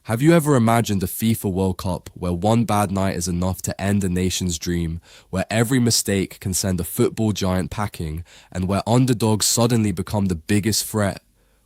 Have you ever imagined a FIFA World Cup where one bad night is enough to end a nation's dream, where every mistake can send a football giant packing, and where underdogs suddenly become the biggest threat?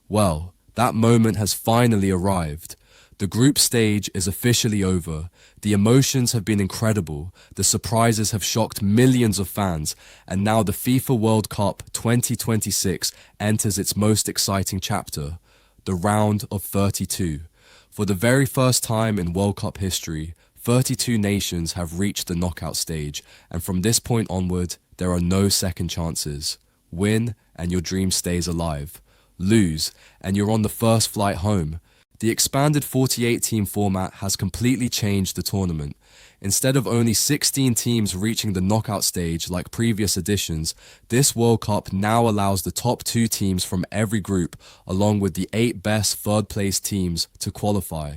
Well, that moment has finally arrived. The group stage is officially over. The emotions have been incredible, the surprises have shocked millions of fans, and now the FIFA World Cup 2026 enters its most exciting chapter, the round of 32. For the very first time in World Cup history, 32 nations have reached the knockout stage, and from this point onward, there are no second chances. Win, and your dream stays alive. Lose, and you're on the first flight home. The expanded 48-team format has completely changed the tournament. Instead of only 16 teams reaching the knockout stage like previous editions, this World Cup now allows the top 2 teams from every group, along with the 8 best third-place teams, to qualify.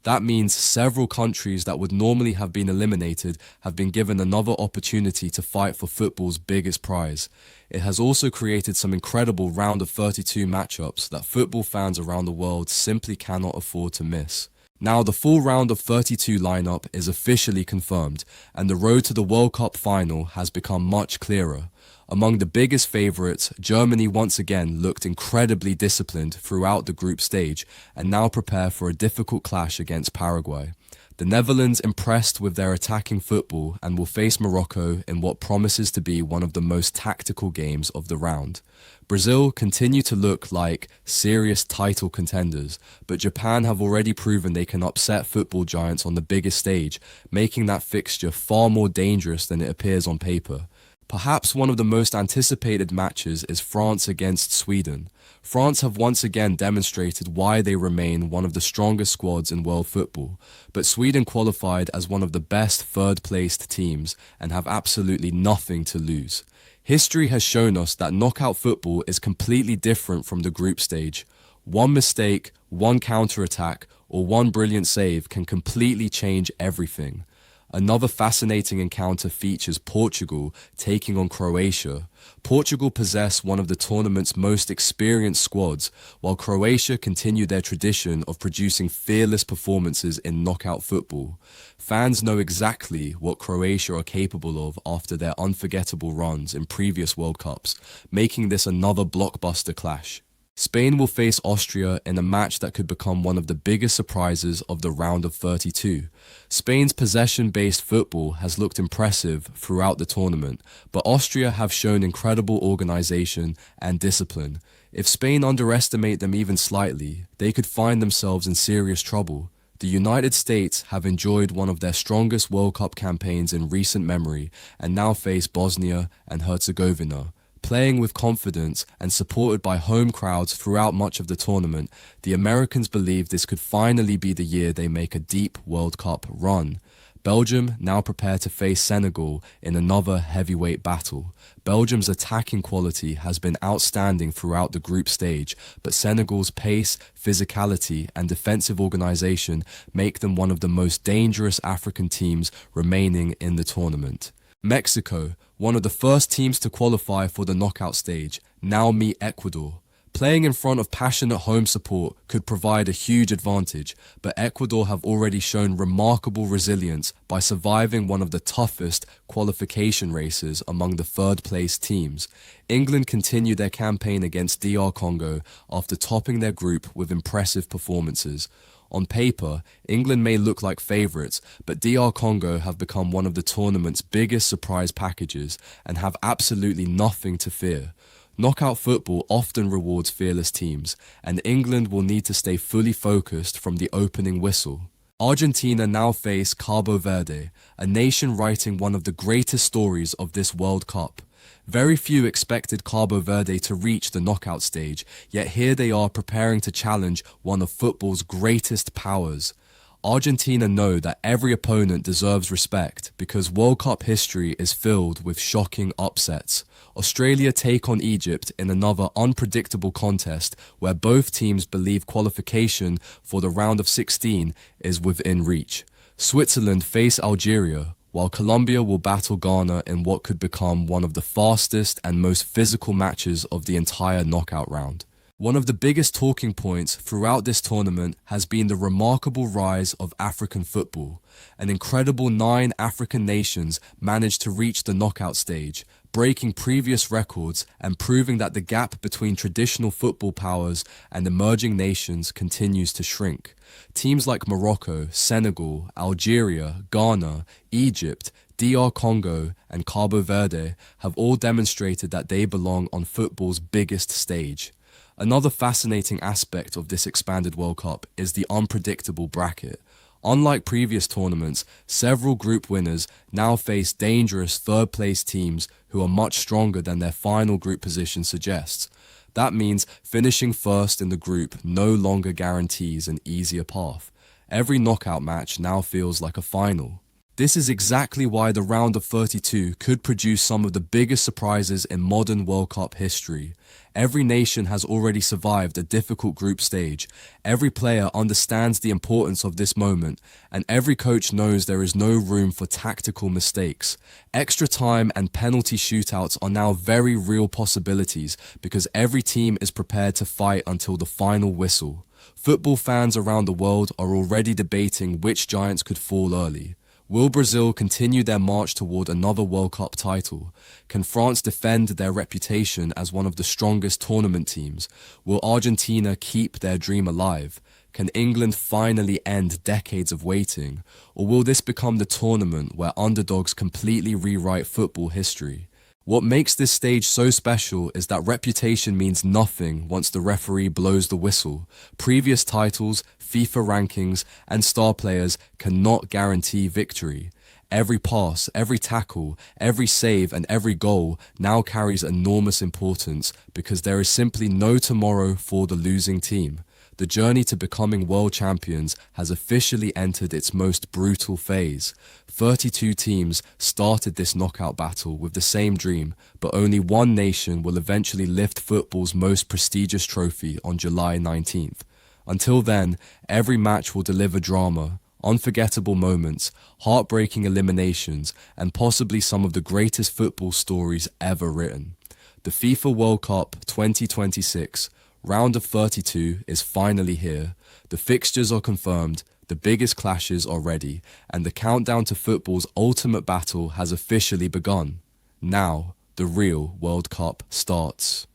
That means several countries that would normally have been eliminated have been given another opportunity to fight for football's biggest prize. It has also created some incredible round of 32 matchups that football fans around the world simply cannot afford to miss. Now the full round of 32 lineup is officially confirmed, and the road to the World Cup final has become much clearer. Among the biggest favourites, Germany once again looked incredibly disciplined throughout the group stage and now prepare for a difficult clash against Paraguay. The Netherlands impressed with their attacking football and will face Morocco in what promises to be one of the most tactical games of the round. Brazil continue to look like serious title contenders, but Japan have already proven they can upset football giants on the biggest stage, making that fixture far more dangerous than it appears on paper. Perhaps one of the most anticipated matches is France against Sweden. France have once again demonstrated why they remain one of the strongest squads in world football, but Sweden qualified as one of the best third-placed teams and have absolutely nothing to lose. History has shown us that knockout football is completely different from the group stage. One mistake, one counter-attack, or one brilliant save can completely change everything. Another fascinating encounter features Portugal taking on Croatia. Portugal possess one of the tournament's most experienced squads, while Croatia continue their tradition of producing fearless performances in knockout football. Fans know exactly what Croatia are capable of after their unforgettable runs in previous World Cups, making this another blockbuster clash. Spain will face Austria in a match that could become one of the biggest surprises of the round of 32. Spain's possession-based football has looked impressive throughout the tournament, but Austria have shown incredible organisation and discipline. If Spain underestimate them even slightly, they could find themselves in serious trouble. The United States have enjoyed one of their strongest World Cup campaigns in recent memory and now face Bosnia and Herzegovina. Playing with confidence and supported by home crowds throughout much of the tournament, the Americans believe this could finally be the year they make a deep World Cup run. Belgium now prepare to face Senegal in another heavyweight battle. Belgium's attacking quality has been outstanding throughout the group stage, but Senegal's pace, physicality, and defensive organisation make them one of the most dangerous African teams remaining in the tournament. Mexico, one of the first teams to qualify for the knockout stage, now meet Ecuador. Playing in front of passionate home support could provide a huge advantage, but Ecuador have already shown remarkable resilience by surviving one of the toughest qualification races among the third-place teams. England continue their campaign against DR Congo after topping their group with impressive performances. On paper, England may look like favourites, but DR Congo have become one of the tournament's biggest surprise packages and have absolutely nothing to fear. Knockout football often rewards fearless teams, and England will need to stay fully focused from the opening whistle. Argentina now face Cabo Verde, a nation writing one of the greatest stories of this World Cup. Very few expected Cabo Verde to reach the knockout stage, yet here they are preparing to challenge one of football's greatest powers. Argentina know that every opponent deserves respect because World Cup history is filled with shocking upsets. Australia take on Egypt in another unpredictable contest where both teams believe qualification for the round of 16 is within reach. Switzerland face Algeria, while Colombia will battle Ghana in what could become one of the fastest and most physical matches of the entire knockout round. One of the biggest talking points throughout this tournament has been the remarkable rise of African football. An incredible 9 African nations managed to reach the knockout stage, breaking previous records and proving that the gap between traditional football powers and emerging nations continues to shrink. Teams like Morocco, Senegal, Algeria, Ghana, Egypt, DR Congo, and Cabo Verde have all demonstrated that they belong on football's biggest stage. Another fascinating aspect of this expanded World Cup is the unpredictable bracket. Unlike previous tournaments, several group winners now face dangerous third-place teams who are much stronger than their final group position suggests. That means finishing first in the group no longer guarantees an easier path. Every knockout match now feels like a final. This is exactly why the round of 32 could produce some of the biggest surprises in modern World Cup history. Every nation has already survived a difficult group stage. Every player understands the importance of this moment, and every coach knows there is no room for tactical mistakes. Extra time and penalty shootouts are now very real possibilities because every team is prepared to fight until the final whistle. Football fans around the world are already debating which giants could fall early. Will Brazil continue their march toward another World Cup title? Can France defend their reputation as one of the strongest tournament teams? Will Argentina keep their dream alive? Can England finally end decades of waiting? Or will this become the tournament where underdogs completely rewrite football history? What makes this stage so special is that reputation means nothing once the referee blows the whistle. Previous titles, FIFA rankings, and star players cannot guarantee victory. Every pass, every tackle, every save, and every goal now carries enormous importance because there is simply no tomorrow for the losing team. The journey to becoming world champions has officially entered its most brutal phase. 32 teams started this knockout battle with the same dream, but only one nation will eventually lift football's most prestigious trophy on July 19th. Until then, every match will deliver drama, unforgettable moments, heartbreaking eliminations, and possibly some of the greatest football stories ever written. The FIFA World Cup 2026 Round of 32 is finally here. The fixtures are confirmed, the biggest clashes are ready, and the countdown to football's ultimate battle has officially begun. Now, the real World Cup starts.